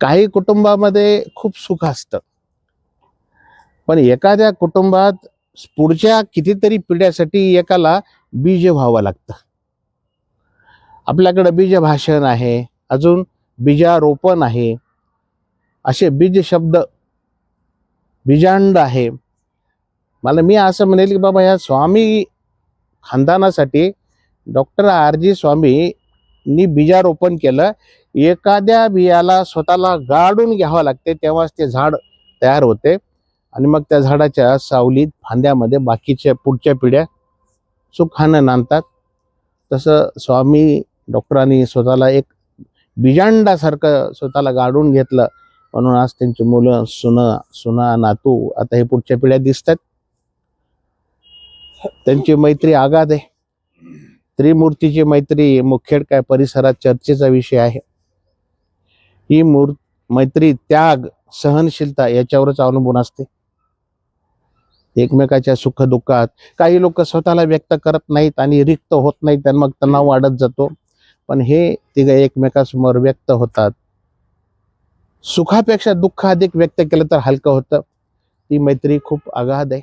काही कुटुंबामध्ये खूप सुख असतं, पण एखाद्या कुटुंबात पुढच्या कितीतरी पिढ्यासाठी एकाला बीज व्हावं लागतं. आपल्याकडे बीज भाषण आहे, अजून बीजारोपण आहे, असे बीज शब्द, बीजांड आहे. मी असं म्हणेल की बाबा ह्या स्वामी खानदानासाठी डॉक्टर आर जी स्वामींनी बीजारोपण केलं. एखाद्या बियाला स्वतःला गाडून घ्यावं लागते, तेव्हाच ते झाड तयार होते आणि मग त्या झाडाच्या सावलीत फांद्यामध्ये बाकीच्या पुढच्या पिढ्या सुखानं नांदतात. तसं स्वामी डॉक्टरांनी स्वतःला एक बीजांडासारखं स्वतःला गाडून घेतलं, म्हणून आज त्यांची मुलं, सुना, नातू, आता हे पुढच्या पिढ्या दिसतात. त्यांची मैत्री आगाध आहे. त्रिमूर्तीची मैत्री मुखेड काय परिसरात चर्चेचा विषय आहे. ही मैत्री त्याग, सहनशीलता याच्यावरच अवलंबून असते. एकमेकाच्या सुख दुःखात काही लोक स्वतःला व्यक्त करत नाहीत आणि रिक्त होत नाहीत, त्यांना मग तणाव वाढत जातो. पण हे तिघे एकमेकासमोर व्यक्त होतात. सुखापेक्षा दुःख अधिक व्यक्त केलं तर हलकं होतं. ती मैत्री खूप अगाध आहे.